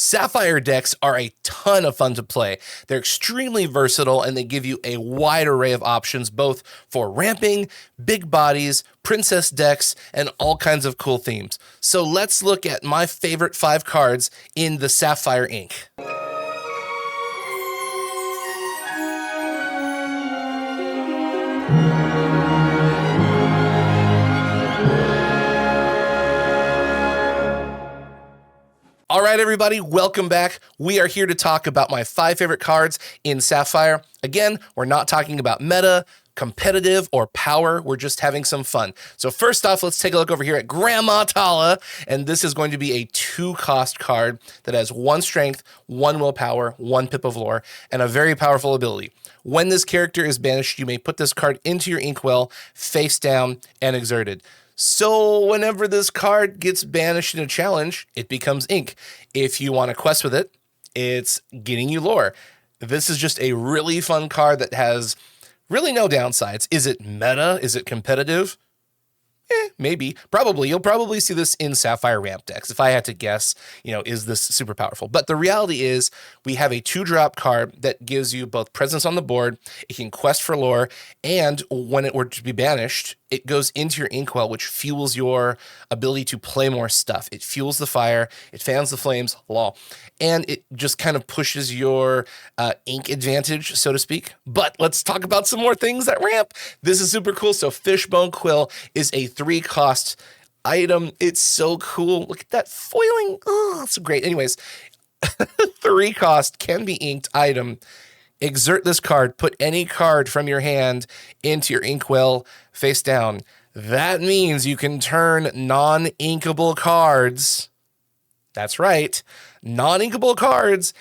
Sapphire decks are a ton of fun to play. They're extremely versatile and they give you a wide array of options, both for ramping, big bodies, princess decks, and all kinds of cool themes. So let's look at my favorite 5 cards in the Sapphire ink. All right, everybody, welcome back. We are here to talk about my 5 favorite cards in Sapphire. Again, we're not talking about meta, competitive, or power. We're just having some fun. So first off, let's take a look over here at Grandmatala, and this is going to be a 2-cost card that has 1 strength, 1 willpower, 1 pip of lore, and a very powerful ability. When this character is banished, you may put this card into your inkwell, face down, and exerted. So whenever this card gets banished in a challenge, it becomes ink. If you want to quest with it, it's getting you lore. This is just a really fun card that has really no downsides. Is it meta? Is it competitive? Maybe. Probably. You'll probably see this in Sapphire ramp decks. If I had to guess, is this super powerful? But the reality is we have a 2-drop card that gives you both presence on the board, it can quest for lore, and when it were to be banished, it goes into your inkwell, which fuels your ability to play more stuff. It fuels the fire, it fans the flames, and it just kind of pushes your ink advantage, so to speak. But let's talk about some more things that ramp. This is super cool. So Fishbone Quill is a 3-cost item. It's so cool. Look at that foiling. Oh, it's so great. Anyways, 3-cost can be inked item. Exert this card, put any card from your hand into your inkwell face down. That means you can turn non-inkable cards, that's right, non-inkable cards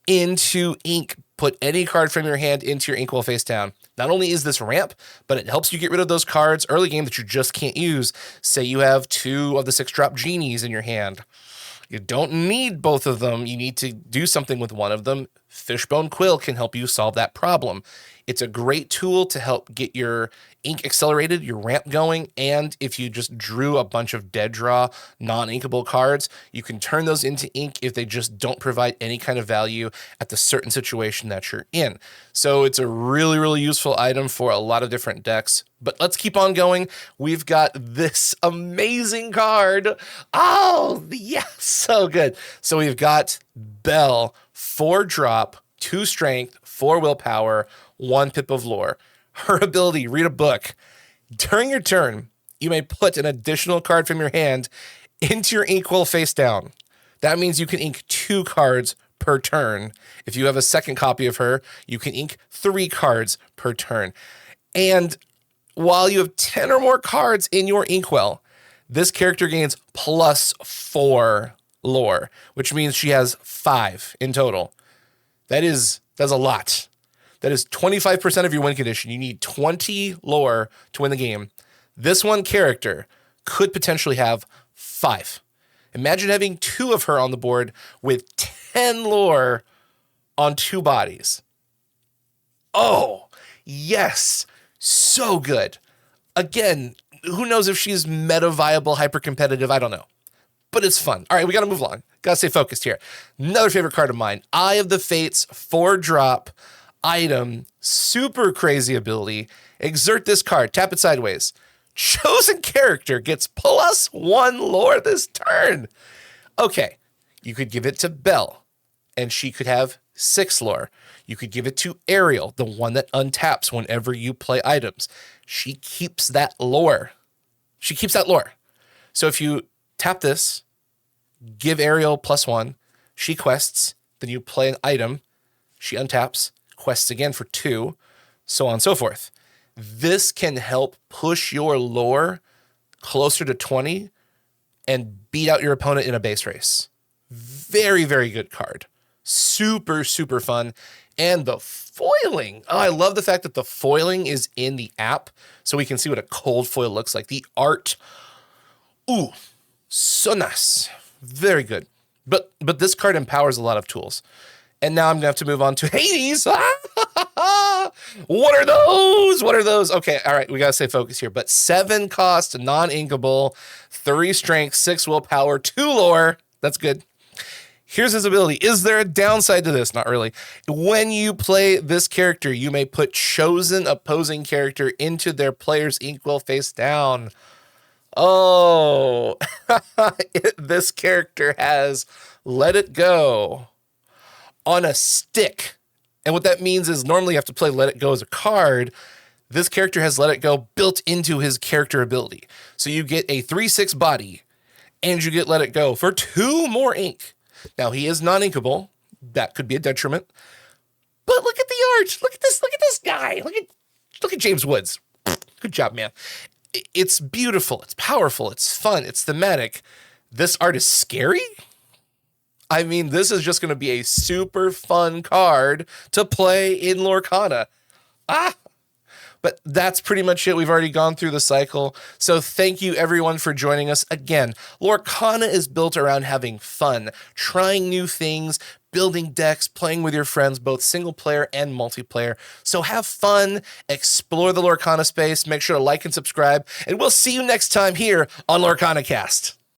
into ink. Put any card from your hand into your inkwell face down. Not only is this ramp, but it helps you get rid of those cards early game that you just can't use. Say you have 2 of the 6-drop genies in your hand. You don't need both of them. You need to do something with one of them. Fishbone Quill can help you solve that problem. It's a great tool to help get your ink accelerated, your ramp going, and if you just drew a bunch of dead draw, non-inkable cards, you can turn those into ink if they just don't provide any kind of value at the certain situation that you're in. So it's a really, really useful item for a lot of different decks. But let's keep on going. We've got this amazing card. Oh, yeah, so good. So we've got Belle, 4-drop, 2 strength, 4 willpower, 1 pip of lore. Her ability, read a book. During your turn, you may put an additional card from your hand into your inkwell face down. That means you can ink 2 cards per turn. If you have a second copy of her, you can ink 3 cards per turn. And while you have 10 or more cards in your inkwell, this character gains +4 lore, which means she has 5 in total. That's a lot. That is 25% of your win condition. You need 20 lore to win the game. This one character could potentially have 5. Imagine having 2 of her on the board with 10 lore on 2 bodies. Oh, yes. So good. Again, who knows if she's meta viable, hyper competitive? I don't know. But it's fun. All right, we got to move along. Got to stay focused here. Another favorite card of mine, Eye of the Fates, 4-drop item, super crazy ability. Exert this card, tap it sideways. Chosen character gets +1 lore this turn. Okay, you could give it to Belle, and she could have 6 lore. You could give it to Ariel, the one that untaps whenever you play items. She keeps that lore. So if you tap this, give Ariel +1, she quests, then you play an item, she untaps, quests again for 2, so on and so forth. This can help push your lore closer to 20 and beat out your opponent in a base race. Very, very good card. Super, super fun. And the foiling. Oh, I love the fact that the foiling is in the app so we can see what a cold foil looks like. The art. Ooh, so nice. Very good. But this card empowers a lot of tools. And now I'm going to have to move on to Hades. What are those? Okay, all right, we got to stay focused here. But 7 cost, non-inkable, 3 strength, 6 willpower, 2 lore. That's good. Here's his ability. Is there a downside to this? Not really. When you play this character, you may put chosen opposing character into their player's inkwell face down. Oh, this character has Let It Go on a stick. And what that means is normally you have to play Let It Go as a card. This character has Let It Go built into his character ability. So you get a 3/6 body and you get Let It Go for 2 more ink. Now, he is non-inkable. That could be a detriment. But look at the art. Look at this guy. Look at James Woods. Good job, man. It's beautiful. It's powerful. It's fun. It's thematic. This art is scary. I mean, this is just going to be a super fun card to play in Lorcana. But that's pretty much it. We've already gone through the cycle. So thank you everyone for joining us. Again, Lorcana is built around having fun, trying new things, building decks, playing with your friends, both single player and multiplayer. So have fun, explore the Lorcana space, make sure to like and subscribe, and we'll see you next time here on LorcanaCast.